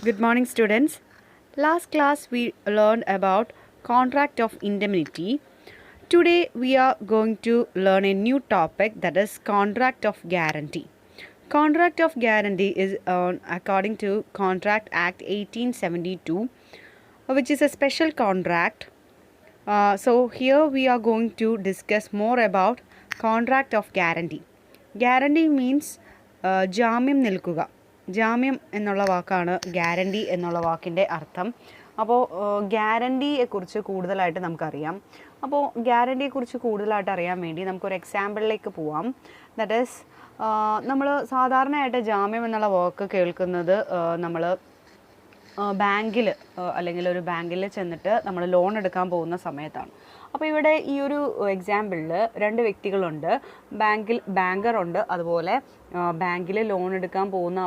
Good morning, students. Last class we learned about contract of indemnity. Today we are going to learn a new topic, that is contract of guarantee. Contract of guarantee is according to Contract Act 1872, which is a special contract. So here we are going to discuss more about contract of guarantee. Guarantee means ജാമ്യം നിൽക്കുക. ജാമ്യം എന്നുള്ള വാക്കാണ് guarantee എന്നുള്ള വാക്കിൻ്റെ അർത്ഥം. അപ്പോൾ ഗ്യാരണ്ടിയെക്കുറിച്ച് കൂടുതലായിട്ട് നമുക്കറിയാം. അപ്പോൾ ഗ്യാരണ്ടിയെക്കുറിച്ച് കൂടുതലായിട്ട് അറിയാൻ വേണ്ടി നമുക്കൊരു എക്സാമ്പിളിലേക്ക് പോവാം. ദാറ്റ് ഈസ് നമ്മൾ സാധാരണയായിട്ട് ജാമ്യം എന്നുള്ള വാക്ക് കേൾക്കുന്നത് നമ്മൾ ബാങ്കിൽ അല്ലെങ്കിൽ ഒരു ബാങ്കിൽ ചെന്നിട്ട് നമ്മൾ ലോൺ എടുക്കാൻ പോകുന്ന സമയത്താണ്. അപ്പോൾ ഇവിടെ ഈ ഒരു എക്സാമ്പിളിൽ രണ്ട് വ്യക്തികളുണ്ട്. ബാങ്കറുണ്ട്, അതുപോലെ ബാങ്കിൽ ലോൺ എടുക്കാൻ പോകുന്ന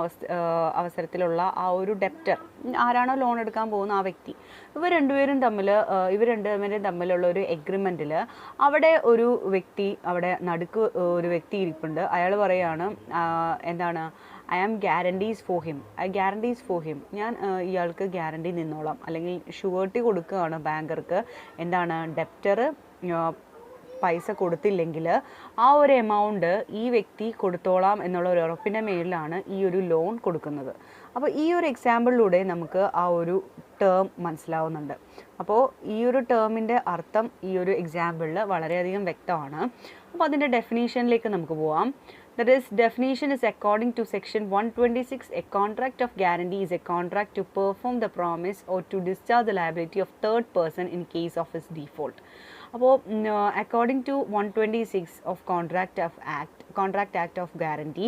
അവസരത്തിലുള്ള ആ ഒരു ഡെപ്റ്റർ, ആരാണോ ലോൺ എടുക്കാൻ പോകുന്ന ആ വ്യക്തി, ഇവർ രണ്ടുപേരും തമ്മിലുള്ള ഒരു എഗ്രിമെൻറ്റിൽ അവിടെ ഒരു വ്യക്തി, അവിടെ നടുക്ക് ഒരു വ്യക്തി ഇരിപ്പുണ്ട്. അയാൾ പറയുകയാണ് എന്താണ്, I am guarantees for him, ഞാൻ ഇയാൾക്ക് ഗ്യാരണ്ടി നിന്നോളാം, അല്ലെങ്കിൽ ഷുവർട്ടി കൊടുക്കുകയാണ് ബാങ്കർക്ക്. എന്താണ്, ഡെപ്റ്റർ പൈസ കൊടുത്തില്ലെങ്കിൽ ആ ഒരു എമൗണ്ട് ഈ വ്യക്തി കൊടുത്തോളാം എന്നുള്ള ഒരു ഉറപ്പിൻ്റെ മേലിലാണ് ഈ ഒരു ലോൺ കൊടുക്കുന്നത്. അപ്പോൾ ഈ ഒരു എക്സാമ്പിളിലൂടെ നമുക്ക് ആ ഒരു ടേം മനസ്സിലാവുന്നുണ്ട്. അപ്പോൾ ഈ ഒരു ടേമിൻ്റെ അർത്ഥം ഈ ഒരു എക്സാമ്പിളിൽ വളരെയധികം വ്യക്തമാണ്. അപ്പോൾ അതിൻ്റെ ഡെഫിനീഷനിലേക്ക് നമുക്ക് പോവാം. That is, definition is according to section 126, a contract of guarantee is a contract to perform the promise or to discharge the liability of third person in case of his default. അപ്പോൾ according to 126 of contract act of guarantee,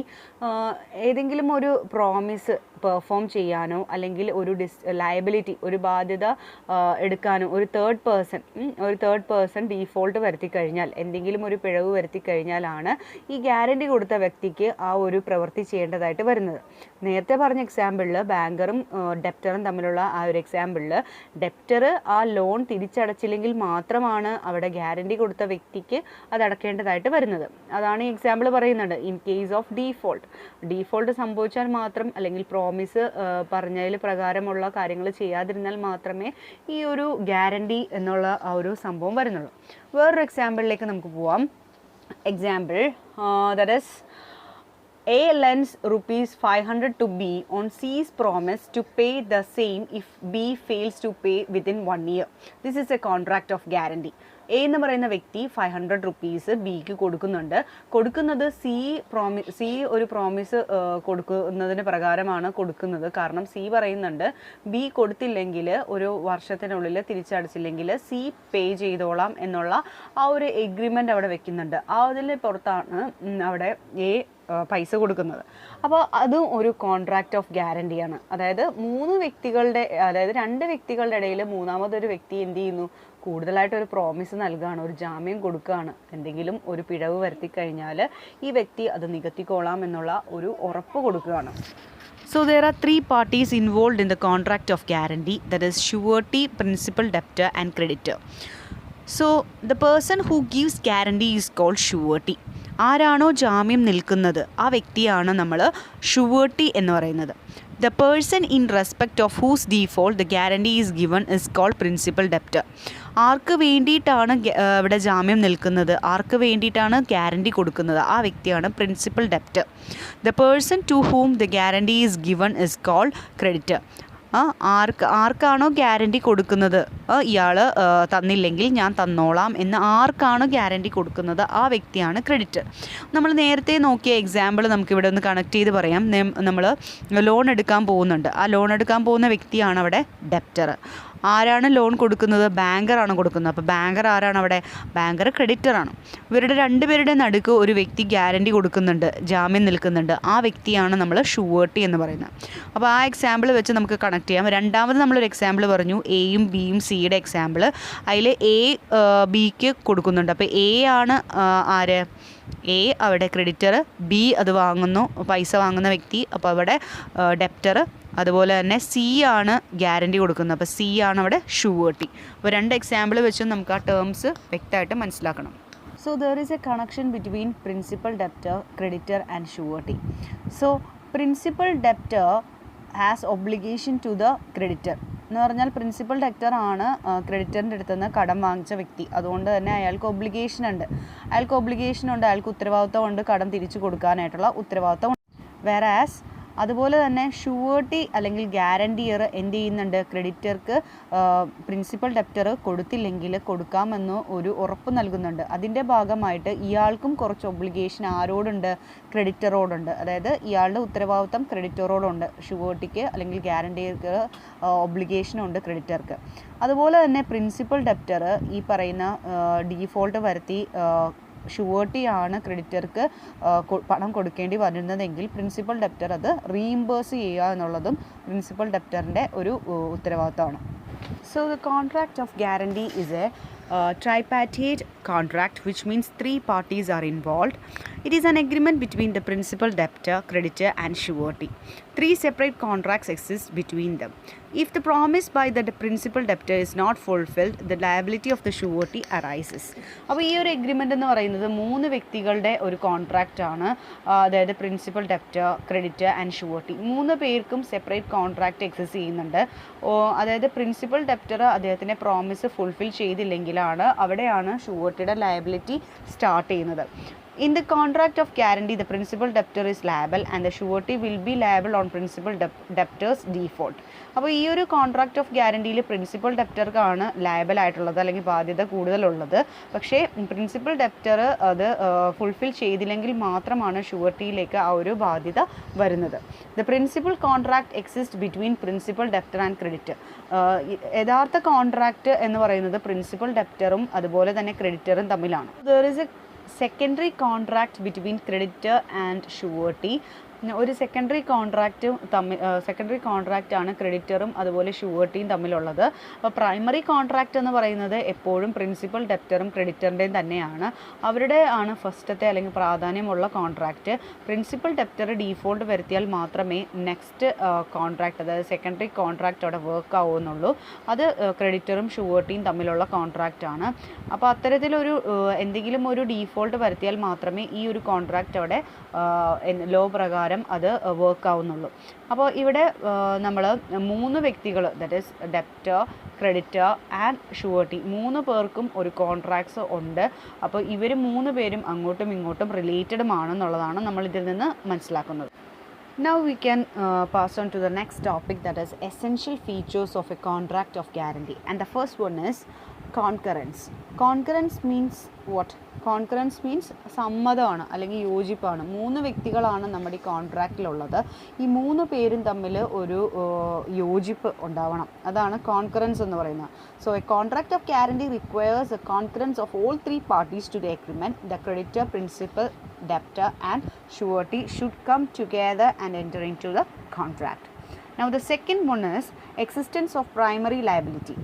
ഏതെങ്കിലും ഒരു promise perform ചെയ്യാനോ അല്ലെങ്കിൽ ഒരു liability, ഒരു ബാധ്യത എടുക്കാനോ ഒരു തേർഡ് പേഴ്സൺ ഡീഫോൾട്ട് വരുത്തി കഴിഞ്ഞാൽ, എന്തെങ്കിലും ഒരു പിഴവ് വരുത്തി കഴിഞ്ഞാലാണ് ഈ ഗ്യാരണ്ടി കൊടുത്ത വ്യക്തിക്ക് ആ ഒരു പ്രവൃത്തി ചെയ്യേണ്ടതായിട്ട് വരുന്നത്. നേരത്തെ പറഞ്ഞ എക്സാമ്പിളിൽ ബാങ്കറും ഡെപ്റ്ററും തമ്മിലുള്ള ആ ഒരു എക്സാമ്പിളിൽ ഡെപ്റ്റർ ആ ലോൺ തിരിച്ചടച്ചില്ലെങ്കിൽ മാത്രമാണ് അവിടെ ഗ്യാരണ്ടി കൊടുത്ത വ്യക്തിക്ക് അത് അടക്കേണ്ടതായിട്ട് വരുന്നത്. അതാണ് ഈ എക്സാമ്പിൾ പറയുന്നത്. ഇൻ കേസ് ഓഫ് ഡീഫോൾട്ട് സംഭവിച്ചാൽ മാത്രം, അല്ലെങ്കിൽ പ്രോമിസ് പറഞ്ഞതിൽ പ്രകാരമുള്ള കാര്യങ്ങൾ ചെയ്യാതിരുന്നാൽ മാത്രമേ ഈ ഒരു ഗ്യാരണ്ടി എന്നുള്ള ആ ഒരു സംഭവം വരുന്നുള്ളൂ. വേറൊരു എക്സാമ്പിളിലേക്ക് നമുക്ക് പോവാം. Example that is A lends rupees 500 to B on C's promise to pay the same if B fails to pay within 1 year. This is a contract of guarantee. A എന്ന് പറയുന്ന വ്യക്തി 500 rupees ബിക്ക് കൊടുക്കുന്നത് സി ഒരു promise കൊടുക്കുന്നതിന് പ്രകാരമാണ് കൊടുക്കുന്നത്. കാരണം സി പറയുന്നുണ്ട് ബി കൊടുത്തില്ലെങ്കിൽ, ഒരു വർഷത്തിനുള്ളിൽ തിരിച്ചടച്ചില്ലെങ്കിൽ സി പേ ചെയ്തോളാം എന്നുള്ള ആ ഒരു എഗ്രിമെൻ്റ് അവിടെ വെക്കുന്നുണ്ട്. അതിൽ പുറത്താണ് അവിടെ എ പൈസ കൊടുക്കുന്നത്. അപ്പോൾ അതും ഒരു കോൺട്രാക്റ്റ് ഓഫ് ഗ്യാരണ്ടിയാണ്. അതായത് രണ്ട് വ്യക്തികളുടെ ഇടയിൽ മൂന്നാമതൊരു വ്യക്തി എന്ത് ചെയ്യുന്നു, കൂടുതലായിട്ടൊരു പ്രോമിസ് നൽകുകയാണ്, ഒരു ജാമ്യം കൊടുക്കുകയാണ്. എന്തെങ്കിലും ഒരു പിഴവ് വരുത്തി കഴിഞ്ഞാൽ ഈ വ്യക്തി അത് നികത്തിക്കോളാം എന്നുള്ള ഒരു ഉറപ്പ് കൊടുക്കുകയാണ്. So there are three parties involved in the contract of guarantee, that is surety, principal, debtor and creditor. So the person who gives guarantee is called surety. ആരാണോ ജാമ്യം നിൽക്കുന്നത് ആ വ്യക്തിയാണ് നമ്മൾ ഷുവർട്ടി എന്ന് പറയുന്നത്. The person in respect of whose default the guarantee is given is called principal debtor. ആർക്ക് വേണ്ടിയിട്ടാണ് ഇവിടെ ജാമ്യം നിൽക്കുന്നത്, ആർക്ക് വേണ്ടിയിട്ടാണ് ഗ്യാരണ്ടി കൊടുക്കുന്നത്, ആ വ്യക്തിയാണ് principal debtor. The person to whom the guarantee is given is called creditor. ആർക്കാണോ ഗ്യാരണ്ടി കൊടുക്കുന്നത്, ഇയാൾ തന്നില്ലെങ്കിൽ ഞാൻ തന്നോളാം എന്ന് ആർക്കാണോ ഗ്യാരണ്ടി കൊടുക്കുന്നത് ആ വ്യക്തിയാണ് ക്രെഡിറ്റർ. നമ്മൾ നേരത്തെ നോക്കിയ എക്സാമ്പിൾ നമുക്കിവിടെ ഒന്ന് കണക്ട് ചെയ്ത് പറയാം. നമ്മൾ ലോൺ എടുക്കാൻ പോകുന്നുണ്ട്, ആ ലോൺ എടുക്കാൻ പോകുന്ന വ്യക്തിയാണ് അവിടെ ഡെപ്റ്റർ. ആരാണ് ലോൺ കൊടുക്കുന്നത്, ബാങ്കറാണ് കൊടുക്കുന്നത്. അപ്പോൾ ബാങ്കർ ആരാണ് അവിടെ, ബാങ്കർ ക്രെഡിറ്ററാണ്. ഇവരുടെ രണ്ടുപേരുടെ നടുക്ക് ഒരു വ്യക്തി ഗ്യാരണ്ടി കൊടുക്കുന്നുണ്ട്, ജാമ്യം നിൽക്കുന്നുണ്ട്, ആ വ്യക്തിയാണ് നമ്മൾ ഷുവർട്ടി എന്ന് പറയുന്നത്. അപ്പോൾ ആ എക്സാമ്പിൾ വെച്ച് നമുക്ക് കണക്ട് ചെയ്യാം. രണ്ടാമത് നമ്മളൊരു എക്സാമ്പിൾ പറഞ്ഞു, എയും ബിയും സിയുടെ എക്സാമ്പിൾ. അതിൽ എ ബിക്ക് കൊടുക്കുന്നുണ്ട്. അപ്പോൾ എ ആണ് ആര്, എ അവിടെ ക്രെഡിറ്റർ, ബി അത് പൈസ വാങ്ങുന്ന വ്യക്തി, അപ്പോൾ അവിടെ ഡെപ്റ്റർ. അതുപോലെ തന്നെ സി ആണ് ഗ്യാരണ്ടി കൊടുക്കുന്നത്, അപ്പോൾ സി ആണ് അവിടെ ഷുവർട്ടി. അപ്പോൾ രണ്ട് എക്സാമ്പിൾ വെച്ചും നമുക്ക് ആ ടേംസ് വ്യക്തമായിട്ട് മനസ്സിലാക്കണം. So there is a connection between principal debtor, creditor and surety. So principal debtor has obligation to the creditor. എന്ന് പറഞ്ഞാൽ പ്രിൻസിപ്പൽ ഡെപ്റ്റർ ആണ് ക്രെഡിറ്ററിൻ്റെ അടുത്ത് നിന്ന് കടം വാങ്ങിച്ച വ്യക്തി. അതുകൊണ്ട് തന്നെ അയാൾക്ക് ഒബ്ലിഗേഷൻ ഉണ്ട്, അയാൾക്ക് ഉത്തരവാദിത്തം ഉണ്ട്, കടം തിരിച്ചു കൊടുക്കാനായിട്ടുള്ള ഉത്തരവാദിത്തം. വേറാസ് അതുപോലെ തന്നെ ഷുവേർട്ടി അല്ലെങ്കിൽ ഗ്യാരണ്ടിയർ എന്ത് ചെയ്യുന്നുണ്ട്, ക്രെഡിറ്റർക്ക് പ്രിൻസിപ്പൽ ഡെപ്റ്റർ കൊടുത്തില്ലെങ്കിൽ കൊടുക്കാമെന്ന് ഒരു ഉറപ്പ് നൽകുന്നുണ്ട്. അതിൻ്റെ ഭാഗമായിട്ട് ഇയാൾക്കും കുറച്ച് ഒബ്ലിഗേഷൻ ആരോടുണ്ട്, ക്രെഡിറ്ററോടുണ്ട്. അതായത് ഇയാളുടെ ഉത്തരവാദിത്തം ക്രെഡിറ്ററോടുണ്ട്, ഷുവേർട്ടിക്ക് അല്ലെങ്കിൽ ഗ്യാരണ്ടിയർക്ക് ഒബ്ലിഗേഷനുണ്ട് ക്രെഡിറ്റർക്ക്. അതുപോലെ തന്നെ പ്രിൻസിപ്പൽ ഡെപ്റ്റർ ഈ പറയുന്ന ഡീഫോൾട്ട് വരുത്തി ഷുവേർട്ടി ആണ് ക്രെഡിറ്റർക്ക് പണം കൊടുക്കേണ്ടി വരുന്നതെങ്കിൽ പ്രിൻസിപ്പൽ ഡെപ്റ്റർ അത് റീഇംബേഴ്സ് ചെയ്യുക എന്നുള്ളതും പ്രിൻസിപ്പൽ ഡെപ്റ്ററിൻ്റെ ഒരു ഉത്തരവാദിത്തമാണ്. So the contract of guarantee is A tripartite contract, which means 3 parties are involved. It is an agreement between the principal debtor, creditor and surety. 3 separate contracts exist between them. If the promise by the principal debtor is not fulfilled, the liability of the surety arises. അപ്പോൾ ഈ ഒരു agreement എന്ന് പറയുന്നത് 3 വ്യക്തികളുടെ ഒരു contract ആണ്. അതായത് principal debtor, creditor and surety 3 പേർക്കും സെപ്പറേറ്റ് കോൺട്രാക്റ്റ് എക്സിസ്റ്റ് ചെയ്യുന്നുണ്ട്. അതായത് പ്രിൻസിപ്പൽ ഡെപ്റ്റർ അദ്ദേഹത്തിൻ്റെ പ്രോമിസ് ഫുൾഫിൽ ചെയ്തില്ലെങ്കിലാണ് അവിടെയാണ് ഷുവേർട്ടിയുടെ ലയബിലിറ്റി സ്റ്റാർട്ട് ചെയ്യുന്നത്. In the contract of guarantee, the principal debtor is liable and the surety will be liable on principal debtor's default. അപ്പോൾ ഈ ഒരു contract of ഗ്യാരണ്ടിയിൽ principal ഡെപ്റ്റർക്കാണ് liable ആയിട്ടുള്ളത് അല്ലെങ്കിൽ ബാധ്യത കൂടുതലുള്ളത്. പക്ഷേ പ്രിൻസിപ്പൽ ഡെപ്റ്റർ അത് ഫുൾഫിൽ ചെയ്തില്ലെങ്കിൽ മാത്രമാണ് ഷുവർട്ടിയിലേക്ക് ആ ഒരു ബാധ്യത വരുന്നത്. The principal contract exist between principal debtor and creditor. യഥാർത്ഥ കോൺട്രാക്റ്റ് എന്ന് പറയുന്നത് പ്രിൻസിപ്പൽ ഡെപ്റ്ററും അതുപോലെ തന്നെ ക്രെഡിറ്ററും തമ്മിലാണ്. There is a secondary contract between creditor and surety. ഒരു സെക്കൻഡറി കോൺട്രാക്റ്റ് ആണ് ക്രെഡിറ്ററും അതുപോലെ ഷുവേർട്ടിയും തമ്മിലുള്ളത്. അപ്പോൾ പ്രൈമറി കോൺട്രാക്റ്റ് എന്ന് പറയുന്നത് എപ്പോഴും പ്രിൻസിപ്പൽ ഡെപ്റ്ററും ക്രെഡിറ്ററിൻ്റെയും തന്നെയാണ്. അവരുടെ ആണ് ഫസ്റ്റത്തെ അല്ലെങ്കിൽ പ്രാധാന്യമുള്ള കോൺട്രാക്റ്റ്. പ്രിൻസിപ്പൽ ഡെപ്റ്റർ ഡീഫോൾട്ട് വരുത്തിയാൽ മാത്രമേ നെക്സ്റ്റ് കോൺട്രാക്റ്റ് അതായത് സെക്കൻഡറി കോൺട്രാക്റ്റ് അവിടെ വർക്ക് ആവുന്നുള്ളൂ. അത് ക്രെഡിറ്ററും ഷുവേർട്ടിയും തമ്മിലുള്ള കോൺട്രാക്റ്റ് ആണ്. അപ്പോൾ അത്തരത്തിലൊരു എന്തെങ്കിലും ഒരു ഡീഫോൾട്ട് വരുത്തിയാൽ മാത്രമേ ഈ ഒരു കോൺട്രാക്റ്റ് അവിടെ ലോ പ്രകാരം അത് വർക്ക് ആവുന്നുള്ളൂ. അപ്പോൾ ഇവിടെ നമ്മൾ 3 വ്യക്തികൾ that is debtor, creditor and surety 3 പേർക്കും ഒരു കോൺട്രാക്ട്സ് ഉണ്ട്. അപ്പോൾ ഇവർ 3 പേരും അങ്ങോട്ടും ഇങ്ങോട്ടും റിലേറ്റഡും ആണെന്നുള്ളതാണ് നമ്മൾ ഇതിൽ നിന്ന് മനസ്സിലാക്കുന്നത്. Now we can pass on to the next topic, that is essential features of a contract of guarantee, and the first one is concurrence. Concurrence means what? Concurrence means സമ്മതമാണ് അല്ലെങ്കിൽ യോജിപ്പാണ്. 3 വ്യക്തികളാണ് നമ്മുടെ ഈ കോൺട്രാക്റ്റിലുള്ളത്. ഈ 3 പേരും തമ്മിൽ ഒരു യോജിപ്പ് ഉണ്ടാവണം. അതാണ് കോൺകറൻസ് എന്ന് പറയുന്നത്. So a contract of guarantee requires a concurrence of all 3 parties to the agreement. The creditor, principal, debtor and surety should come together and enter into the contract. Now the second one is existence of primary liability.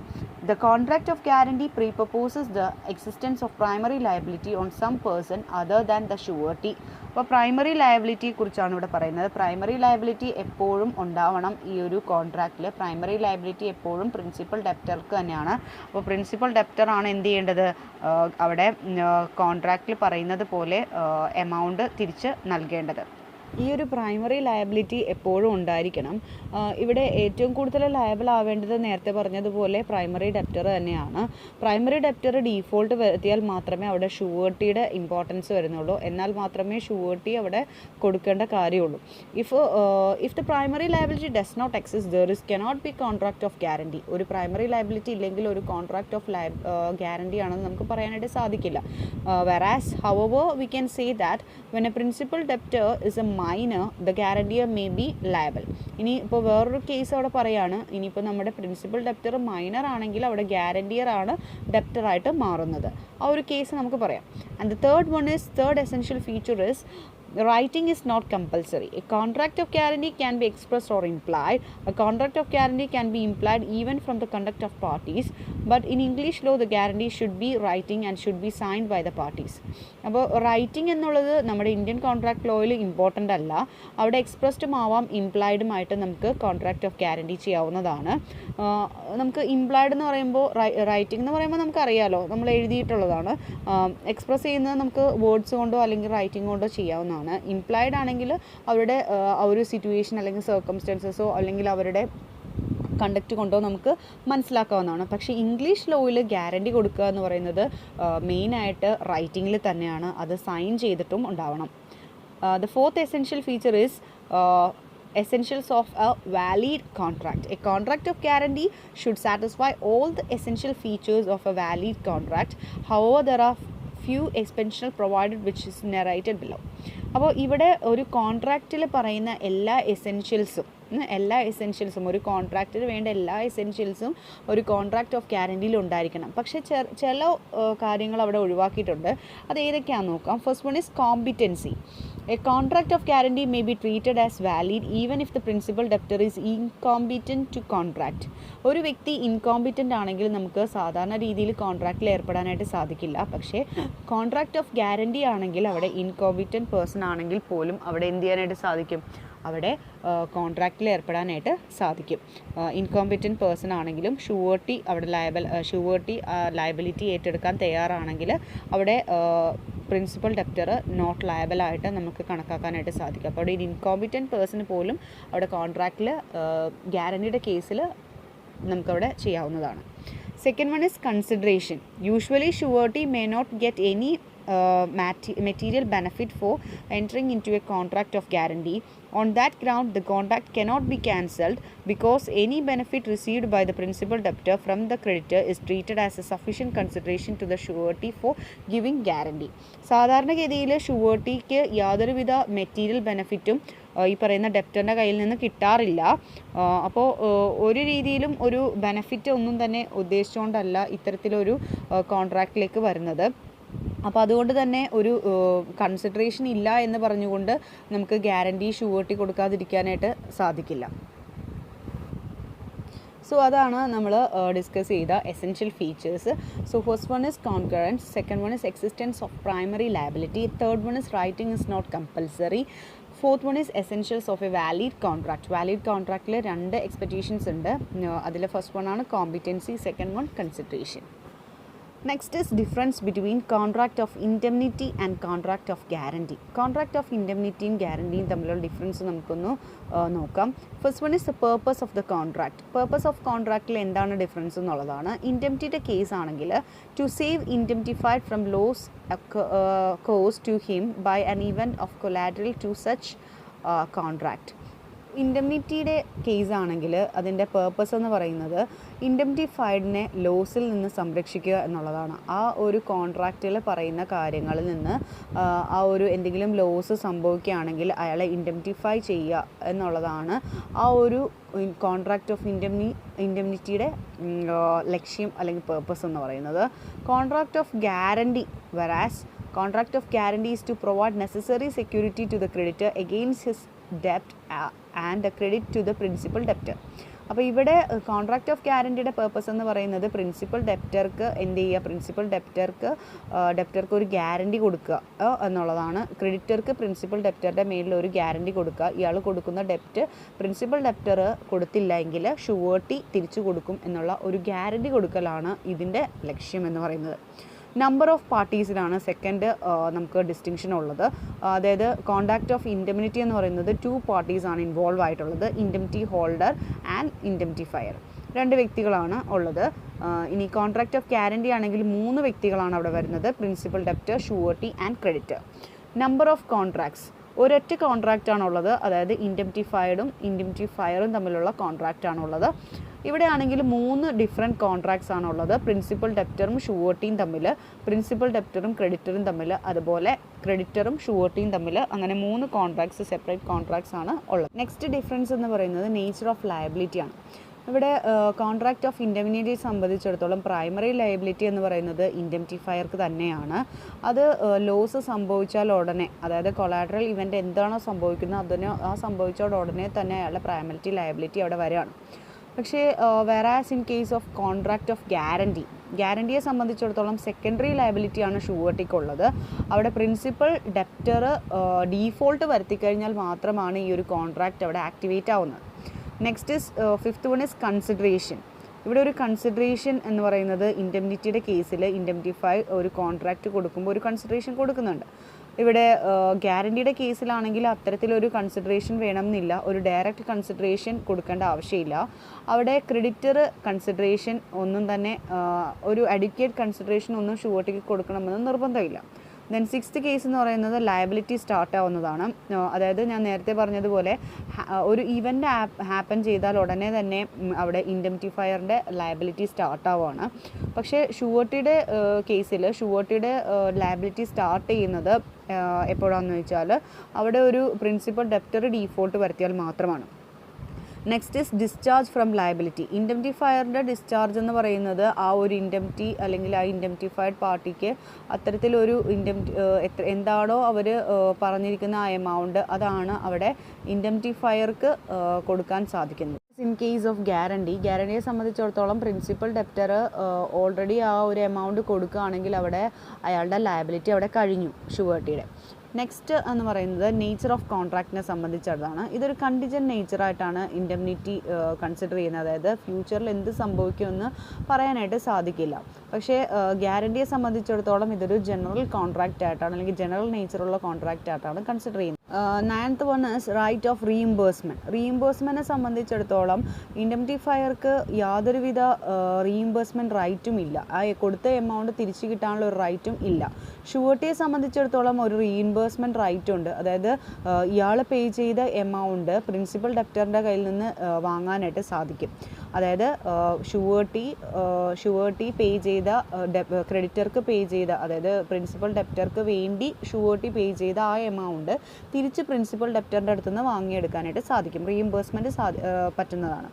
The contract of guarantee presupposes the existence of primary liability on some person other than the surety. അപ്പോൾ primary ലയബിലിറ്റിയെ കുറിച്ചാണ് ഇവിടെ പറയുന്നത്. Primary liability എപ്പോഴും ഉണ്ടാവണം ഈ ഒരു കോൺട്രാക്റ്റിൽ. Primary liability എപ്പോഴും principal ഡെപ്റ്റർക്ക് തന്നെയാണ്. അപ്പോൾ പ്രിൻസിപ്പൽ ഡെപ്റ്ററാണ് എന്ത് ചെയ്യേണ്ടത്, അവിടെ കോൺട്രാക്റ്റിൽ പറയുന്നത് പോലെ എമൗണ്ട് തിരിച്ച് നൽകേണ്ടത്. ഈ ഒരു പ്രൈമറി ലയബിലിറ്റി എപ്പോഴും ഉണ്ടായിരിക്കണം. ഇവിടെ ഏറ്റവും കൂടുതൽ ലയബിൾ ആവേണ്ടത് നേരത്തെ പറഞ്ഞതുപോലെ പ്രൈമറി ഡെപ്റ്റർ തന്നെയാണ്. പ്രൈമറി ഡെപ്റ്റർ ഡീഫോൾട്ട് വരുത്തിയാൽ മാത്രമേ അവിടെ ഷുവേർട്ടിയുടെ ഇമ്പോർട്ടൻസ് വരുന്നുള്ളൂ. എന്നാൽ മാത്രമേ ഷുവേർട്ടി അവിടെ കൊടുക്കേണ്ട കാര്യമുള്ളൂ. If the primary liability does not exist there is cannot be contract of guarantee. ഒരു പ്രൈമറി ലയബിലിറ്റി ഇല്ലെങ്കിൽ ഒരു കോൺട്രാക്ട് ഓഫ് ഗ്യാരണ്ടി ആണെന്ന് നമുക്ക് പറയാനായിട്ട് സാധിക്കില്ല. whereas however we can say that when a principal debtor is a minor, the guarantor may be liable. ഇനി ഇപ്പോൾ വേറൊരു കേസ് അവിടെ പറയാണ്, ഇനിയിപ്പോൾ നമ്മുടെ പ്രിൻസിപ്പൽ ഡെപ്റ്റർ മൈനർ ആണെങ്കിൽ അവിടെ ഗ്യാരണ്ടിയർ ആണ് ഡെപ്റ്ററായിട്ട് മാറുന്നത്. ആ ഒരു കേസ് നമുക്ക് പറയാം. And the third essential feature is writing is not compulsory. A contract of guarantee can be expressed or implied. A contract of guarantee can be implied even from the conduct of parties, but in English law the guarantee should be writing and should be signed by the parties. അപ്പോൾ writing എന്നുള്ളത് നമ്മുടെ Indian contract ലോയിൽ important അല്ല. അവിടെ എക്സ്പ്രസ്ഡും ആവാം ഇംപ്ലൈഡും ആയിട്ട് നമുക്ക് contract of guarantee ചെയ്യാവുന്നതാണ്. നമുക്ക് ഇംപ്ലൈഡ് എന്ന് പറയുമ്പോൾ റൈറ്റിംഗ് എന്ന് പറയുമ്പോൾ നമുക്കറിയാലോ, നമ്മൾ എഴുതിയിട്ടുള്ളതാണ്. എക്സ്പ്രസ് ചെയ്യുന്നത് നമുക്ക് വേർഡ്സ് കൊണ്ടോ അല്ലെങ്കിൽ റൈറ്റിംഗ് കൊണ്ടോ ചെയ്യാവുന്നതാണ്. എന്നാണ്. ഇംപ്ലൈഡ് ആണെങ്കിൽ അവരുടെ ആ ഒരു സിറ്റുവേഷൻ അല്ലെങ്കിൽ സർക്കംസ്റ്റൻസസോ അല്ലെങ്കിൽ അവരുടെ കണ്ടക്റ്റ് കൊണ്ടോ നമുക്ക് മനസ്സിലാക്കാവുന്നതാണ്. പക്ഷേ ഇംഗ്ലീഷ് ലോയിൽ ഗ്യാരണ്ടി കൊടുക്കുക എന്ന് പറയുന്നത് മെയിനായിട്ട് റൈറ്റിങ്ങിൽ തന്നെയാണ്. അത് സൈൻ ചെയ്തിട്ടും ഉണ്ടാവണം. The fourth essential feature is essentials of a valid contract. A contract of guarantee should satisfy all the essential features of a valid contract. However, there are few exceptions provided which is narrated below. അപ്പോൾ ഇവിടെ ഒരു കോൺട്രാക്റ്റിൽ പറയുന്ന എല്ലാ എസെൻഷ്യൽസും ഒരു കോൺട്രാക്റ്റിന് വേണ്ട എല്ലാ എസെൻഷ്യൽസും ഒരു contract of ഗ്യാരണ്ടിയിൽ ഉണ്ടായിരിക്കണം. പക്ഷേ ചില കാര്യങ്ങൾ അവിടെ ഒഴിവാക്കിയിട്ടുണ്ട്. അത് ഏതൊക്കെയാണെന്ന് നോക്കാം. First one is competency. A contract of guarantee may be treated as valid even if the principal debtor is incompetent to contract. ഒരു വ്യക്തി ഇൻകോമ്പിറ്റൻ്റ് ആണെങ്കിൽ നമുക്ക് സാധാരണ രീതിയിൽ കോൺട്രാക്റ്റിൽ ഏർപ്പെടാനായിട്ട് സാധിക്കില്ല. പക്ഷേ കോൺട്രാക്റ്റ് ഓഫ് ഗ്യാരണ്ടി ആണെങ്കിൽ അവിടെ ഇൻകോമ്പിറ്റൻറ്റ് പേഴ്സൺ ആണെങ്കിൽ പോലും അവിടെ എന്ത് ചെയ്യാനായിട്ട് സാധിക്കും? അവിടെ കോൺട്രാക്റ്റിൽ ഏർപ്പെടാനായിട്ട് സാധിക്കും. ഇൻകോമ്പിറ്റൻറ്റ് പേഴ്സൺ ആണെങ്കിലും ഷുവർട്ടി അവിടെ ലയബിലിറ്റി ഏറ്റെടുക്കാൻ തയ്യാറാണെങ്കിൽ അവിടെ പ്രിൻസിപ്പൽ ഡെപ്റ്റർ നോട്ട് ലയബിളായിട്ട് നമുക്ക് കണക്കാക്കാനായിട്ട് സാധിക്കും. അപ്പോൾ അവിടെ ഒരു ഇൻകോമ്പിറ്റൻറ്റ് പേഴ്സൺ പോലും അവിടെ കോൺട്രാക്റ്റിൽ ഗ്യാരണ്ടിയുടെ കേസിൽ നമുക്കവിടെ ചെയ്യാവുന്നതാണ്. Second one is consideration. Usually surety may not get any material benefit for entering into a contract of guarantee. On that ground, the contract cannot be cancelled because any benefit received by the principal debtor from the creditor is treated as a sufficient consideration to the surety for giving guarantee. സാധാരണഗതിയിൽ ഷുവർട്ടിക്ക് യാതൊരുവിധ material ബെനഫിറ്റും ഈ പറയുന്ന ഡെപ്റ്ററിൻ്റെ കയ്യിൽ നിന്ന് കിട്ടാറില്ല. അപ്പോൾ ഒരു രീതിയിലും ഒരു ബെനഫിറ്റ് ഒന്നും തന്നെ ഉദ്ദേശിച്ചുകൊണ്ടല്ല ഇത്തരത്തിലൊരു കോൺട്രാക്റ്റിലേക്ക് വരുന്നത്. അപ്പോൾ അതുകൊണ്ട് തന്നെ ഒരു കൺസിഡറേഷൻ ഇല്ല എന്ന് പറഞ്ഞുകൊണ്ട് നമുക്ക് ഗ്യാരണ്ടി ഷുവർട്ടി കൊടുക്കാതിരിക്കാനായിട്ട് സാധിക്കില്ല. സോ അതാണ് നമ്മൾ ഡിസ്കസ് ചെയ്ത essential features. So first one is concurrence, second one is existence of primary liability, third one is writing is not compulsory, fourth one is essentials of a valid contract. Valid കോൺട്രാക്റ്റിൽ 2 expectations ഉണ്ട്. അതിൽ first one ആണ് competency, second one consideration. Next is difference between contract of indemnity and contract of guarantee. Contract of indemnity and guarantee തമ്മിലുള്ള difference നമുക്കൊന്ന് നോക്കാം. First one is the purpose of the contract. Purpose of കോൺട്രാക്റ്റിൽ എന്താണ് difference എന്നുള്ളതാണ്. ഇൻഡെംനിറ്റിയുടെ case ആണെങ്കിൽ to save indemnified from loss cause to him by an event of collateral to such contract. ഇൻഡെംനിറ്റിയുടെ case ആണെങ്കിൽ അതിൻ്റെ പേർപ്പസ് എന്ന് പറയുന്നത് ഇൻഡെംനിഫൈഡിനെ ലോസിൽ നിന്ന് സംരക്ഷിക്കുക എന്നുള്ളതാണ്. ആ ഒരു കോൺട്രാക്റ്റിൽ പറയുന്ന കാര്യങ്ങളിൽ നിന്ന് ആ ഒരു എന്തെങ്കിലും ലോസ് സംഭവിക്കുകയാണെങ്കിൽ അയാളെ ഇൻഡെംനിഫൈ ചെയ്യുക എന്നുള്ളതാണ് ആ ഒരു കോൺട്രാക്റ്റ് ഓഫ് ഇൻഡെംനിറ്റിയുടെ ലക്ഷ്യം അല്ലെങ്കിൽ പേർപ്പസ് എന്ന് പറയുന്നത്. Contract of guarantee വെറാസ് contract of guarantee is to provide necessary security to the creditor against his debt and the credit to the principal debtor. അപ്പോൾ ഇവിടെ കോൺട്രാക്റ്റ് ഓഫ് ഗ്യാരണ്ടിയുടെ പേർപ്പസ് എന്ന് പറയുന്നത് പ്രിൻസിപ്പൽ ഡെപ്റ്റർക്ക് എന്ത് ചെയ്യുക, പ്രിൻസിപ്പൽ ഡെപ്റ്റർക്ക് ഒരു ഗ്യാരണ്ടി കൊടുക്കുക എന്നുള്ളതാണ്. ക്രെഡിറ്റർക്ക് പ്രിൻസിപ്പൽ ഡെപ്റ്ററുടെ മേലിൽ ഒരു ഗ്യാരണ്ടി കൊടുക്കുക. ഇയാൾ കൊടുക്കുന്ന ഡെപ്റ്റ് പ്രിൻസിപ്പൽ ഡെപ്റ്റർ കൊടുത്തില്ല എങ്കിൽ ഷുവർട്ടി തിരിച്ചു കൊടുക്കും എന്നുള്ള ഒരു ഗ്യാരണ്ടി കൊടുക്കലാണ് ഇതിൻ്റെ ലക്ഷ്യം എന്ന് പറയുന്നത്. നമ്പർ ഓഫ് പാർട്ടീസിലാണ് സെക്കൻഡ് നമുക്ക് ഡിസ്റ്റിങ്ഷൻ ഉള്ളത്. അതായത് കോൺട്രാക്റ്റ് ഓഫ് ഇൻഡെംനിറ്റി എന്ന് പറയുന്നത് 2 പാർട്ടീസാണ് ഇൻവോൾവ് ആയിട്ടുള്ളത്, ഇൻഡെംനിറ്റി ഹോൾഡർ ആൻഡ് ഇൻഡെംനിഫയർ. 2 വ്യക്തികളാണ് ഉള്ളത്. ഇനി കോൺട്രാക്റ്റ് ഓഫ് ഗ്യാരണ്ടി ആണെങ്കിൽ 3 വ്യക്തികളാണ് അവിടെ വരുന്നത്, principal debtor, surety and creditor. Number of contracts ഒരൊറ്റ കോൺട്രാക്റ്റാണുള്ളത്, അതായത് ഇൻഡെംനിഫൈഡും ഇൻഡെംനിഫയറും തമ്മിലുള്ള കോൺട്രാക്റ്റാണുള്ളത്. ഇവിടെ ആണെങ്കിൽ 3 ഡിഫറെൻറ്റ് കോൺട്രാക്ട്സ് ആണുള്ളത്, പ്രിൻസിപ്പൽ ഡെപ്റ്ററും ഷുവർട്ടിയും തമ്മിൽ, പ്രിൻസിപ്പൽ ഡെപ്റ്ററും ക്രെഡിറ്ററും തമ്മിൽ, അതുപോലെ ക്രെഡിറ്ററും ഷുവർട്ടിയും തമ്മിൽ, അങ്ങനെ 3 കോൺട്രാക്ട്സ് സെപ്പറേറ്റ് കോൺട്രാക്ട്സ് ആണ് ഉള്ളത്. നെക്സ്റ്റ് ഡിഫറൻസ് എന്ന് പറയുന്നത് നേച്ചർ ഓഫ് ലയബിലിറ്റി ആണ്. ഇവിടെ കോൺട്രാക്റ്റ് ഓഫ് ഇൻഡെംനിറ്റിയെ സംബന്ധിച്ചിടത്തോളം പ്രൈമറി ലയബിലിറ്റി എന്ന് പറയുന്നത് ഇൻഡെംനിഫയർക്ക് തന്നെയാണ്. അത് ലോസ് സംഭവിച്ചാൽ ഉടനെ, അതായത് കൊളാറ്ററൽ ഇവൻ്റ് എന്താണോ സംഭവിക്കുന്നത് അതിന് സംഭവിച്ചോട് ഉടനെ തന്നെ അയാളുടെ പ്രൈമറി ലയബിലിറ്റി അവിടെ വരികയാണ്. പക്ഷേ whereas in case of contract of ഗ്യാരണ്ടിയെ സംബന്ധിച്ചിടത്തോളം സെക്കൻഡറി ലയബിലിറ്റിയാണ് ഷുവർട്ടിക്കുള്ളത്. അവിടെ പ്രിൻസിപ്പൽ ഡെപ്റ്റർ ഡീഫോൾട്ട് വരുത്തിക്കഴിഞ്ഞാൽ മാത്രമാണ് ഈ ഒരു കോൺട്രാക്റ്റ് അവിടെ ആക്ടിവേറ്റ് ആവുന്നത്. Next is fifth one is consideration. ഇവിടെ ഒരു കൺസിഡറേഷൻ എന്ന് പറയുന്നത് ഇൻഡെംനിറ്റിയുടെ കേസിൽ ഇൻഡെംനിഫൈ ഒരു കോൺട്രാക്റ്റ് കൊടുക്കുമ്പോൾ ഒരു കൺസിഡറേഷൻ കൊടുക്കുന്നുണ്ട്. ഇവിടെ ഗ്യാരണ്ടിയുടെ കേസിലാണെങ്കിൽ അത്തരത്തിലൊരു കൺസിഡറേഷൻ വേണമെന്നില്ല, ഒരു ഡയറക്റ്റ് കൺസിഡറേഷൻ കൊടുക്കേണ്ട ആവശ്യമില്ല. അവിടെ ക്രെഡിറ്റർ കൺസിഡറേഷൻ ഒന്നും തന്നെ ഒരു അഡിക്വേറ്റ് കൺസിഡറേഷൻ ഒന്നും ഷുവർട്ടിക്ക് കൊടുക്കണമെന്ന് നിർബന്ധമില്ല. ദെൻ സിക്സ്ത് കേസ് എന്ന് പറയുന്നത് ലയബിലിറ്റി സ്റ്റാർട്ട് ആവുന്നതാണ്. അതായത് ഞാൻ നേരത്തെ പറഞ്ഞതുപോലെ ഒരു ഇവൻ്റ് ഹാപ്പൻ ചെയ്താൽ ഉടനെ തന്നെ അവിടെ ഇൻഡംറ്റിഫയറിൻ്റെ ലയബിലിറ്റി സ്റ്റാർട്ട് ആവുകയാണ്. പക്ഷേ ഷുവർട്ടിയുടെ കേസിൽ ഷുവർട്ടിയുടെ ലയബിലിറ്റി സ്റ്റാർട്ട് ചെയ്യുന്നത് എപ്പോഴാണെന്ന് വെച്ചാൽ അവിടെ ഒരു പ്രിൻസിപ്പൽ ഡെപ്റ്റർ ഡീഫോൾട്ട് വരുത്തിയാൽ മാത്രമാണ്. Next is discharge from liability. ഇൻഡംറ്റിഫയറിൻ്റെ ഡിസ്ചാർജ് എന്ന് പറയുന്നത് ആ ഒരു ഇൻഡംറ്റി അല്ലെങ്കിൽ ആ ഇൻഡംറ്റിഫൈഡ് പാർട്ടിക്ക് അത്തരത്തിലൊരു എന്താണോ അവർ പറഞ്ഞിരിക്കുന്ന ആ എമൗണ്ട് അതാണ് അവിടെ ഇൻഡംറ്റിഫയർക്ക് കൊടുക്കാൻ സാധിക്കുന്നത്. ഇൻ കേസ് ഓഫ് ഗ്യാരണ്ടിയെ സംബന്ധിച്ചിടത്തോളം പ്രിൻസിപ്പൽ ഡെപ്റ്റർ ഓൾറെഡി ആ ഒരു എമൗണ്ട് കൊടുക്കുകയാണെങ്കിൽ അവിടെ അയാളുടെ ലയബിലിറ്റി അവിടെ കഴിഞ്ഞു ഷുവർട്ടിയുടെ. നെക്സ്റ്റ് എന്ന് പറയുന്നത് നേച്ചർ ഓഫ് കോൺട്രാക്റ്റിനെ സംബന്ധിച്ചിടത്താണ്. ഇതൊരു കണ്ടിജൻറ്റ് നേച്ചറായിട്ടാണ് ഇൻഡെംനിറ്റി കൺസിഡർ ചെയ്യുന്നത്. അതായത് ഫ്യൂച്ചറിൽ എന്ത് സംഭവിക്കുമെന്ന് പറയാനായിട്ട് സാധിക്കില്ല. പക്ഷേ ഗ്യാരണ്ടിയെ സംബന്ധിച്ചിടത്തോളം ഇതൊരു ജനറൽ കോൺട്രാക്റ്റ് ആയിട്ടാണ് അല്ലെങ്കിൽ ജനറൽ നേച്ചറുള്ള കോൺട്രാക്റ്റ് ആയിട്ടാണ് കൺസിഡർ ചെയ്യുന്നത്. Ninth one is right of റീഇംബേഴ്സ്മെൻറ്റിനെ സംബന്ധിച്ചിടത്തോളം ഇൻഡംറ്റിഫയർക്ക് യാതൊരുവിധ റീഇംബേഴ്സ്മെൻറ്റ് റൈറ്റും ഇല്ല. ആ കൊടുത്ത എമൗണ്ട് തിരിച്ചു കിട്ടാനുള്ള ഒരു റൈറ്റും ഇല്ല. ഷുവർട്ടിയെ സംബന്ധിച്ചിടത്തോളം ഒരു റീഇംബേഴ്സ്മെൻറ്റ് റൈറ്റ് ഉണ്ട്. അതായത് ഇയാൾ പേ ചെയ്ത എമൗണ്ട് പ്രിൻസിപ്പൽ ഡെപ്റ്ററിൻ്റെ കയ്യിൽ നിന്ന് വാങ്ങാനായിട്ട് സാധിക്കും. അതായത് ഷുവർട്ടി പേ ചെയ്ത ക്രെഡിറ്റർക്ക് പേ ചെയ്ത, അതായത് പ്രിൻസിപ്പൽ ഡെപ്റ്റർക്ക് വേണ്ടി ഷുവർട്ടി പേ ചെയ്ത ആ എമൗണ്ട് തിരിച്ച് പ്രിൻസിപ്പൽ ഡെപ്റ്ററിൻ്റെ അടുത്ത് നിന്ന് വാങ്ങിയെടുക്കാനായിട്ട് സാധിക്കും. റീഇംബേഴ്സ്മെൻറ്റ് പറ്റുന്നതാണ്.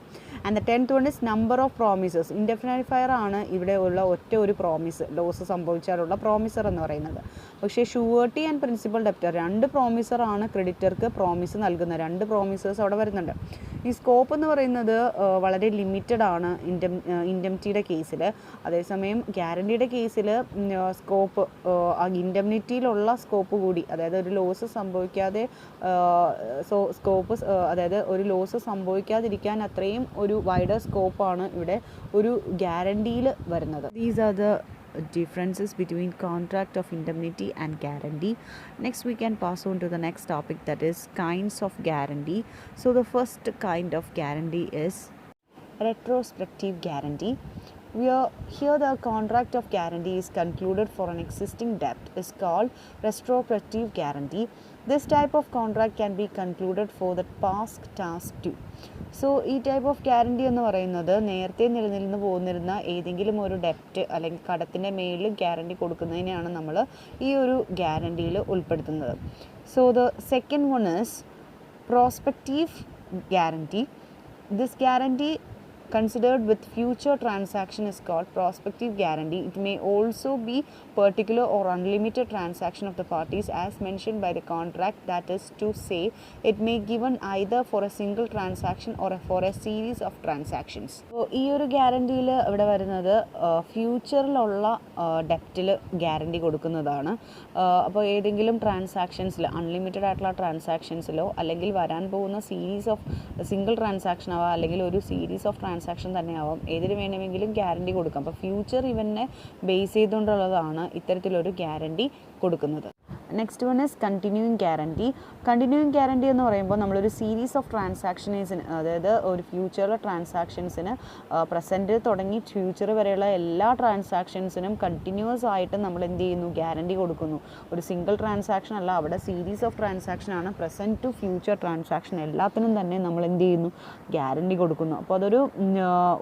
And the 10th one is number of promises. ഇൻഡെഫിനൈഫയർ ആണ് ഇവിടെ ഉള്ള ഒറ്റ ഒരു പ്രോമിസ്, ലോസ് സംഭവിച്ചാലുള്ള പ്രോമിസർ എന്ന് പറയുന്നത്. പക്ഷേ ഷുവർട്ടി ആൻഡ് പ്രിൻസിപ്പൽ ഡെപ്റ്റർ രണ്ട് പ്രോമിസറാണ് ക്രെഡിറ്റർക്ക് പ്രോമിസ് നൽകുന്നത്. രണ്ട് പ്രോമിസേഴ്സ് അവിടെ വരുന്നുണ്ട്. ഈ സ്കോപ്പ് എന്ന് പറയുന്നത് വളരെ ലിമിറ്റഡ് ആണ് ഇൻഡംനിറ്റിയുടെ കേസിൽ. അതേസമയം ഗ്യാരണ്ടിയുടെ കേസിൽ സ്കോപ്പ് ഇൻഡംനിറ്റിയിലുള്ള സ്കോപ്പ് കൂടി, അതായത് ഒരു ലോസ് സംഭവിക്കാതെ അതായത് ഒരു ലോസ് സംഭവിക്കാതിരിക്കാൻ അത്രയും ഒരു വൈഡർ സ്കോപ്പാണ് ഇവിടെ ഒരു ഗ്യാരണ്ടിയിൽ വരുന്നത്. These are the differences between contract of indemnity and guarantee. Next we can pass on to the next topic, that is kinds of guarantee. So the first kind of guarantee is retrospective guarantee. Here the contract of guarantee is concluded for an existing debt is called retrospective guarantee. This type of contract can be concluded for the past task due. So ഈ type of guarantee എന്ന് പറയുന്നത് നേരത്തെ നിലനിന്ന് പോന്നിരുന്ന ഏതെങ്കിലും ഒരു ഡെപ്റ്റ് അല്ലെങ്കിൽ കടത്തിൻ്റെ മേലിൽ guarantee കൊടുക്കുന്നതിനെയാണ് നമ്മൾ ഈ ഒരു ഗ്യാരണ്ടിയിൽ ഉൾപ്പെടുത്തുന്നത്. So the second one is prospective guarantee. This guarantee considered with future transaction is called prospective guarantee. It may also be particular or unlimited transaction of the parties as mentioned by the contract. That is to say, it may given either for a single transaction or for a series of transactions. So ഈ ഒരു ഗ്യാരണ്ടിയിൽ ഇവിടെ വരുന്നത് ഫ്യൂച്ചറിലുള്ള ഡെപ്റ്റിൽ guarantee കൊടുക്കുന്നതാണ്. അപ്പോൾ ഏതെങ്കിലും ട്രാൻസാക്ഷൻസിൽ unlimited ആയിട്ടുള്ള ട്രാൻസാക്ഷൻസിലോ അല്ലെങ്കിൽ വരാൻ പോകുന്ന സീരീസ് ഓഫ് സിംഗിൾ ട്രാൻസാക്ഷൻ ആവാം അല്ലെങ്കിൽ ഒരു സീരീസ് ഓഫ് ട്രാൻസാക്ഷൻ തന്നെയാവാം, ഏതിന് വേണമെങ്കിലും ഗ്യാരണ്ടി കൊടുക്കാം. അപ്പോൾ ഫ്യൂച്ചർ ഇവനെ ബേസ് ചെയ്തുകൊണ്ടുള്ളതാണ് ഇത്തരത്തിലൊരു ഗ്യാരണ്ടി കൊടുക്കുന്നത്. Next one is continuing guarantee എന്ന് പറയുമ്പോൾ നമ്മളൊരു സീരീസ് ഓഫ് ട്രാൻസാക്ഷൻസിന്, അതായത് ഒരു ഫ്യൂച്ചറിലെ ട്രാൻസാക്ഷൻസിന് പ്രസൻറ്റ് തുടങ്ങി ഫ്യൂച്ചർ വരെയുള്ള എല്ലാ ട്രാൻസാക്ഷൻസിനും കണ്ടിന്യൂസ് ആയിട്ട് നമ്മൾ എന്ത് ചെയ്യുന്നു, ഗ്യാരണ്ടി കൊടുക്കുന്നു. ഒരു സിംഗിൾ ട്രാൻസാക്ഷൻ അല്ല, അവിടെ സീരീസ് ഓഫ് ട്രാൻസാക്ഷനാണ്. പ്രസൻറ്റ് ടു ഫ്യൂച്ചർ ട്രാൻസാക്ഷൻ എല്ലാത്തിനും തന്നെ നമ്മൾ എന്ത് ചെയ്യുന്നു, ഗ്യാരണ്ടി കൊടുക്കുന്നു. അപ്പോൾ അതൊരു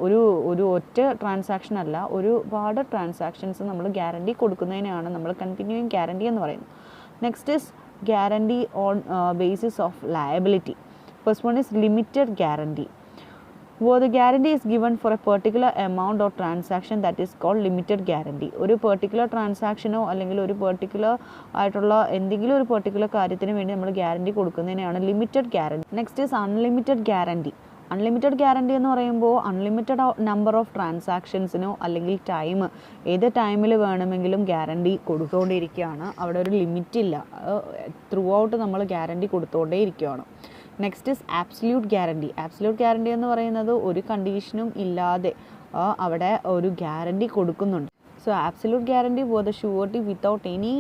ഒരു ഒറ്റ ട്രാൻസാക്ഷൻ അല്ല, ഒരുപാട് ട്രാൻസാക്ഷൻസ് നമ്മൾ ഗ്യാരണ്ടി കൊടുക്കുന്നതിനാണ് നമ്മൾ കണ്ടിന്യൂയിങ് ഗ്യാരണ്ടി എന്ന് പറയുന്നത്. Next is guarantee on basis of liability. First one is limited guarantee. Where the guarantee is given for a particular amount or transaction, that is called limited guarantee. ഒരു particular ട്രാൻസാക്ഷനോ അല്ലെങ്കിൽ ഒരു particular ആയിട്ടുള്ള എന്തെങ്കിലും ഒരു particular കാര്യത്തിന് വേണ്ടി നമ്മൾ guarantee കൊടുക്കുന്നതിനെയാണ് limited guarantee. Next is unlimited guarantee. Unlimited guarantee എന്ന് പറയുമ്പോൾ അൺലിമിറ്റഡ് നമ്പർ ഓഫ് ട്രാൻസാക്ഷൻസിനോ അല്ലെങ്കിൽ ഏത് ടൈമിൽ വേണമെങ്കിലും ഗ്യാരണ്ടി കൊടുത്തുകൊണ്ടിരിക്കുകയാണ്. അവിടെ ഒരു ലിമിറ്റില്ല, ത്രൂ ഔട്ട് നമ്മൾ ഗ്യാരണ്ടി കൊടുത്തുകൊണ്ടേ ഇരിക്കുകയാണ്. നെക്സ്റ്റ് ഇസ് ആബ്സല്യൂട്ട് ഗ്യാരണ്ടി എന്ന് പറയുന്നത് ഒരു കണ്ടീഷനും ഇല്ലാതെ അവിടെ ഒരു ഗ്യാരണ്ടി കൊടുക്കുന്നുണ്ട്. So absolute guarantee where the surety without any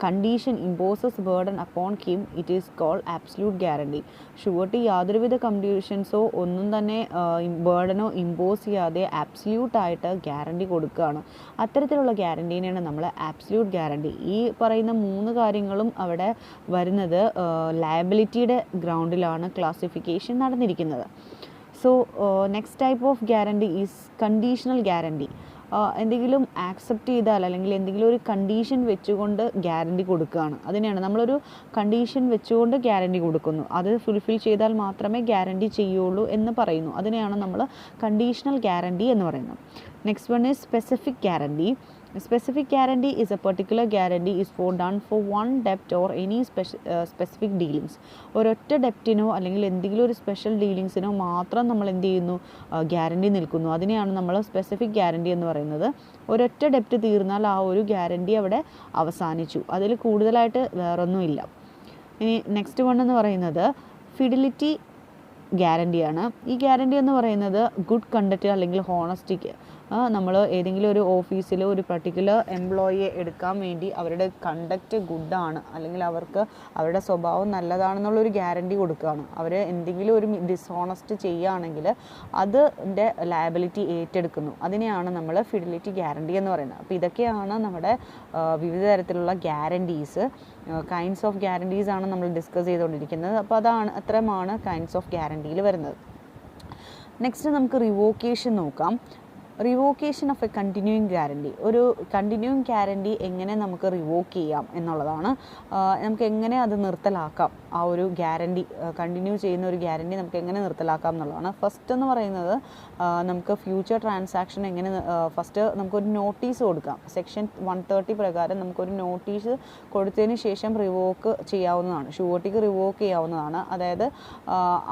condition imposes burden upon him, it is called absolute guarantee. Surety യാതൊരുവിധ കണ്ടീഷൻസോ ഒന്നും തന്നെ ബേർഡനോ ഇമ്പോസ് ചെയ്യാതെ ആബ്സല്യൂട്ടായിട്ട് ഗ്യാരണ്ടി കൊടുക്കുകയാണ്. അത്തരത്തിലുള്ള ഗ്യാരണ്ടീനെയാണ് നമ്മൾ ആബ്സല്യൂട്ട് ഗ്യാരണ്ടി. ഈ പറയുന്ന 3 കാര്യങ്ങളും അവിടെ വരുന്നത് ലയബിലിറ്റിയുടെ ഗ്രൗണ്ടിലാണ് ക്ലാസിഫിക്കേഷൻ നടന്നിരിക്കുന്നത്. So next type of guarantee is conditional guarantee. എന്തെങ്കിലും ആക്സെപ്റ്റ് ചെയ്താൽ അല്ലെങ്കിൽ എന്തെങ്കിലും ഒരു കണ്ടീഷൻ വെച്ചുകൊണ്ട് ഗ്യാരണ്ടി കൊടുക്കുകയാണ്. അതിനെയാണ് നമ്മളൊരു കണ്ടീഷൻ വെച്ചുകൊണ്ട് ഗ്യാരണ്ടി കൊടുക്കുന്നു, അത് ഫുൾഫിൽ ചെയ്താൽ മാത്രമേ ഗ്യാരണ്ടി ചെയ്യുള്ളൂ എന്ന് പറയുന്നു. അതിനെയാണ് നമ്മൾ കണ്ടീഷണൽ ഗ്യാരണ്ടി എന്ന് പറയുന്നത്. Next one is specific guarantee. Specific guarantee is a particular guarantee is for done for one debt or any specific dealings. ഒരൊറ്റ ഡെപ്റ്റിനോ അല്ലെങ്കിൽ എന്തെങ്കിലും ഒരു സ്പെഷ്യൽ ഡീലിങ്സിനോ മാത്രം നമ്മൾ എന്ത് ചെയ്യുന്നു, ഗ്യാരണ്ടി നിൽക്കുന്നു. അതിനെയാണ് നമ്മൾ സ്പെസിഫിക് ഗ്യാരണ്ടി എന്ന് പറയുന്നത്. ഒരൊറ്റ ഡെപ്റ്റ് തീർന്നാൽ ആ ഒരു ഗ്യാരണ്ടി അവിടെ അവസാനിച്ചു, അതിൽ കൂടുതലായിട്ട് വേറൊന്നുമില്ല. ഇനി നെക്സ്റ്റ് വൺ എന്ന് പറയുന്നത് ഫിഡിലിറ്റി ഗ്യാരണ്ടിയാണ്. ഈ ഗ്യാരണ്ടി എന്ന് പറയുന്നത് ഗുഡ് കണ്ടക്റ്റ് അല്ലെങ്കിൽ ഹോണസ്റ്റിക്ക്. നമ്മൾ ഏതെങ്കിലും ഒരു ഓഫീസിൽ ഒരു പർട്ടിക്കുലർ എംപ്ലോയിയെ എടുക്കാൻ വേണ്ടി അവരുടെ കണ്ടക്റ്റ് ഗുഡാണ് അല്ലെങ്കിൽ അവർക്ക് അവരുടെ സ്വഭാവം നല്ലതാണെന്നുള്ളൊരു ഗ്യാരണ്ടി കൊടുക്കുകയാണ്. അവർ എന്തെങ്കിലും ഒരു ഡിസ്ഹോണസ്റ്റ് ചെയ്യുകയാണെങ്കിൽ അതിൻ്റെ ലയബിലിറ്റി ഏറ്റെടുക്കുന്നു. അതിനെയാണ് നമ്മൾ ഫിഡിലിറ്റി ഗ്യാരണ്ടി എന്ന് പറയുന്നത്. അപ്പോൾ ഇതൊക്കെയാണ് നമ്മുടെ വിവിധ തരത്തിലുള്ള ഗ്യാരണ്ടീസ്. കൈൻഡ്സ് ഓഫ് ഗ്യാരണ്ടീസ് ആണ് നമ്മൾ ഡിസ്കസ് ചെയ്തുകൊണ്ടിരിക്കുന്നത്. അപ്പോൾ അത്രയുമാണ് കൈൻഡ്സ് ഓഫ് ഗ്യാരണ്ടിയിൽ വരുന്നത്. നെക്സ്റ്റ് നമുക്ക് റിവോക്കേഷൻ നോക്കാം. Revocation of A continuing guarantee. ഒരു കണ്ടിന്യൂയിങ് ഗ്യാരണ്ടി എങ്ങനെ നമുക്ക് റിവോക്ക് ചെയ്യാം എന്നുള്ളതാണ്. നമുക്ക് എങ്ങനെ അത് നിർത്തലാക്കാം, ആ ഒരു ഗ്യാരണ്ടി കണ്ടിന്യൂ ചെയ്യുന്ന ഒരു ഗ്യാരണ്ടി നമുക്ക് എങ്ങനെ നിർത്തലാക്കാം എന്നുള്ളതാണ്. ഫസ്റ്റ് എന്ന് പറയുന്നത് നമുക്ക് ഫ്യൂച്ചർ ട്രാൻസാക്ഷൻ എങ്ങനെ ഫസ്റ്റ് നമുക്കൊരു നോട്ടീസ് കൊടുക്കാം. സെക്ഷൻ 130 പ്രകാരം നമുക്കൊരു നോട്ടീസ് കൊടുത്തതിന് ശേഷം റിവോക്ക് ചെയ്യാവുന്നതാണ്, ഷുവർട്ടിക്ക് റിവോക്ക് ചെയ്യാവുന്നതാണ്. അതായത്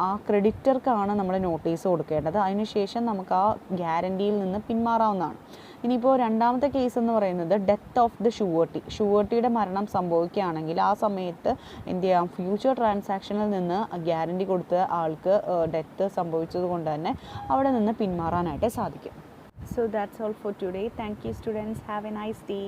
ആ ക്രെഡിറ്റർക്കാണ് നമ്മൾ നോട്ടീസ് കൊടുക്കേണ്ടത്. അതിനുശേഷം നമുക്ക് ആ ഗ്യാരണ്ടിയിൽ നിന്ന് പിന്മാറാവുന്നതാണ്. ഇനിയിപ്പോൾ രണ്ടാമത്തെ കേസ് എന്ന് പറയുന്നത് ഡെത്ത് ഓഫ് ദ ഷുവർട്ടി. ഷുവർട്ടിയുടെ മരണം സംഭവിക്കുകയാണെങ്കിൽ ആ സമയത്ത് എന്ത് ചെയ്യാം, ഫ്യൂച്ചർ ട്രാൻസാക്ഷനിൽ നിന്ന് ഗ്യാരണ്ടി കൊടുത്ത ആൾക്ക് ഡെത്ത് സംഭവിച്ചത് കൊണ്ട് തന്നെ അവിടെ നിന്ന് പിന്മാറാനായിട്ട് സാധിക്കും. So that's all for today. Thank you students. Have A nice day.